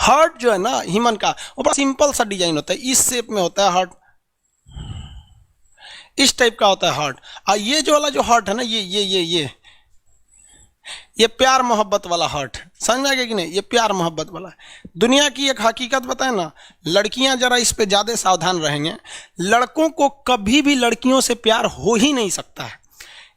Heart जो है ना ह्यूमन का, वो बड़ा सिंपल सा डिजाइन होता है, इस शेप में होता है हार्ट, इस टाइप का होता है हार्ट। और ये जो वाला जो हार्ट है ना, ये प्यार मोहब्बत वाला हार्ट, समझ में आ गया कि नहीं, ये प्यार मोहब्बत वाला है। दुनिया की एक हकीकत बताए ना, लड़कियां जरा इस पे ज़्यादा सावधान रहेंगे, लड़कों को कभी भी लड़कियों से प्यार हो ही नहीं सकता है।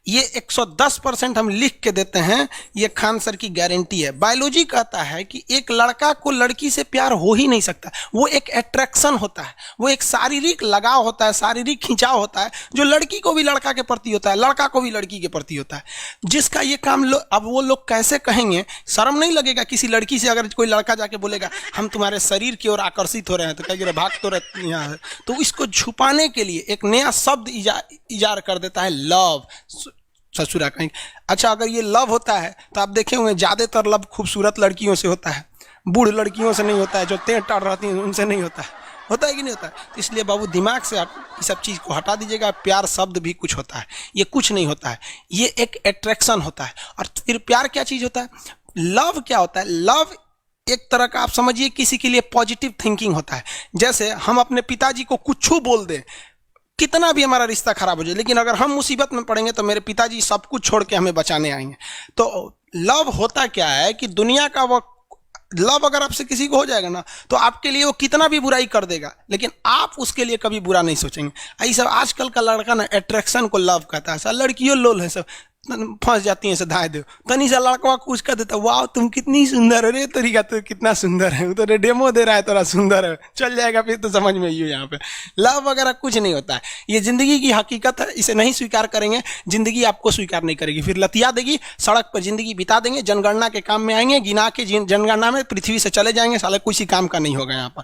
ये 110% हम लिख के देते हैं, ये खान सर की गारंटी है। बायोलॉजी कहता है कि एक लड़का को लड़की से प्यार हो ही नहीं सकता, वो एक अट्रैक्शन होता है, वो एक शारीरिक लगाव होता है, शारीरिक खिंचाव होता है, जो लड़की को भी लड़का के प्रति होता है, लड़का को भी लड़की के प्रति होता है, जिसका ये काम अब वो लोग कैसे कहेंगे, शर्म नहीं लगेगा किसी लड़की से अगर कोई लड़का जाके बोलेगा हम तुम्हारे शरीर की ओर आकर्षित हो रहे हैं, तो कहेंगे भाग तो यहाँ है। तो इसको छुपाने के लिए एक नया शब्द इजार कर देता है, लव, ससुरा कहीं। अच्छा, अगर ये लव होता है तो आप देखे होंगे ज़्यादातर लव खूबसूरत लड़कियों से होता है, बूढ़ लड़कियों से नहीं होता है, जो तेज टाड़ रहती हैं उनसे नहीं होता है। होता है कि नहीं होता है? तो इसलिए बाबू दिमाग से आप इस सब चीज़ को हटा दीजिएगा। प्यार शब्द भी कुछ होता है, ये कुछ नहीं होता है, ये एक अट्रैक्शन होता है। और फिर प्यार क्या चीज़ होता है, लव क्या होता है, लव एक तरह का आप समझिए किसी के लिए पॉजिटिव थिंकिंग होता है। जैसे हम अपने पिताजी को कुछ बोल दें, कितना भी हमारा रिश्ता खराब हो जाए, लेकिन अगर हम मुसीबत में पड़ेंगे तो मेरे पिताजी सब कुछ छोड़ के हमें बचाने आएंगे। तो लव होता क्या है कि दुनिया का वो लव अगर आपसे किसी को हो जाएगा ना, तो आपके लिए वो कितना भी बुराई कर देगा, लेकिन आप उसके लिए कभी बुरा नहीं सोचेंगे। यही सब आजकल का लड़का ना अट्रैक्शन को लव कहता है, सब लड़कियों लोल है, सब फंस जाती हैं, से धाए दो तनी सा लड़का कुछ कर देता, वाह तुम कितनी सुंदर हो रे, तरीका तो कितना सुंदर है, तो डेमो दे रहा है तोरा सुंदर है, चल जाएगा फिर तो समझ में ही हो। यहाँ पे लव वगैरह कुछ नहीं होता है, ये जिंदगी की हकीकत है, इसे नहीं स्वीकार करेंगे जिंदगी आपको स्वीकार नहीं करेगी, फिर लतिया देगी, सड़क पर जिंदगी बिता देंगे, जनगणना के काम में आएंगे, गिना के जनगणना में पृथ्वी से चले जाएंगे, साले किसी काम का नहीं होगा यहाँ पर।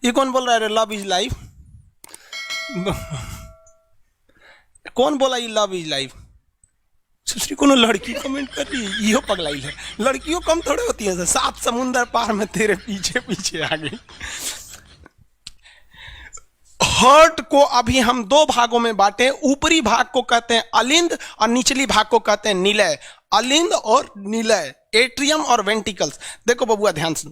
ये कौन बोल रहा है लव इज लाइफ, कौन बोला ये लव इज लाइफ? दूसरी कोनो लड़की कमेंट कर रही है, यो पगलाई है, लड़कियों कम थोड़े होती है, 7 समुंदर पार में तेरे पीछे पीछे आ गई। हार्ट को अभी हम 2 भागों में बांटे, ऊपरी भाग को कहते हैं अलिंद और निचली भाग को कहते हैं निलय। अलिंद और निलय, एट्रियम और वेंटिकल्स। देखो बबुआ ध्यान से,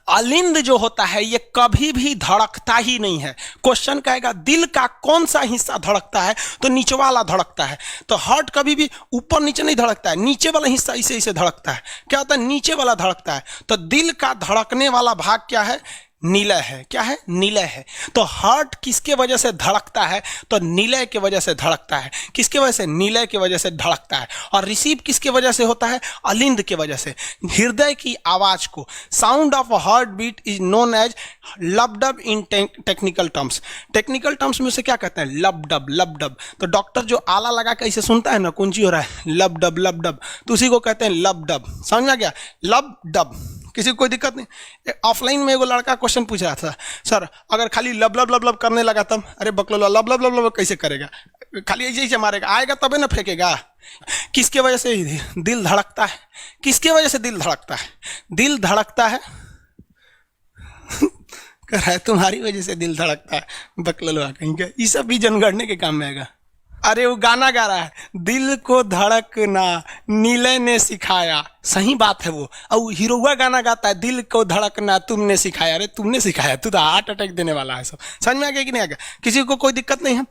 अलिंद जो होता है ये कभी भी धड़कता ही नहीं है। क्वेश्चन कहेगा दिल का कौन सा हिस्सा धड़कता है, तो नीचे वाला धड़कता है। तो हार्ट कभी भी ऊपर नीचे नहीं धड़कता है, नीचे वाला हिस्सा इसे इसे धड़कता है। क्या होता है, नीचे वाला धड़कता है। तो दिल का धड़कने वाला भाग क्या है, निलय है। क्या है, निलय है। तो हार्ट किसके वजह से धड़कता है, तो निलय के वजह से धड़कता है। किसके वजह से, निलय के वजह से धड़कता है। और रिसीव किसके वजह से होता है, अलिंद के वजह से। हृदय की आवाज को, sound of heartbeat is known as lub dub in technical terms. Technical terms में उसे क्या कहते हैं, लबडब, लबडब। तो डॉक्टर जो आला लगा के ऐसे सुनता है ना, कौन ची हो रहा है, लबडब लबडब, तो उसी को कहते हैं लबडब। समझ में आ गया, लबडब। किसी को कोई दिक्कत नहीं। ऑफलाइन में एगो लड़का क्वेश्चन पूछ रहा था, सर अगर खाली लब लब लब लब करने लगा तब, अरे बकलो लब लब लब लब कैसे करेगा, खाली ऐसे ही मारेगा, आएगा तबे ना फेंकेगा। किसके वजह से दिल धड़कता है, किसके वजह से दिल धड़कता है, दिल धड़कता है कर रहा है तुम्हारी वजह से दिल धड़कता है, बकलो कहीं का। ये सब भी जनगणने के काम में आएगा। अरे वो गाना गा रहा है, दिल को धड़कना नीले ने सिखाया, सही बात है वो। और हीरोआ गाना गाता है, दिल को धड़कना तुमने सिखाया। अरे तुमने सिखाया, तू तो हार्ट अटैक देने वाला है। सब समझ में आ गया कि नहीं आ गया, किसी को कोई दिक्कत नहीं है।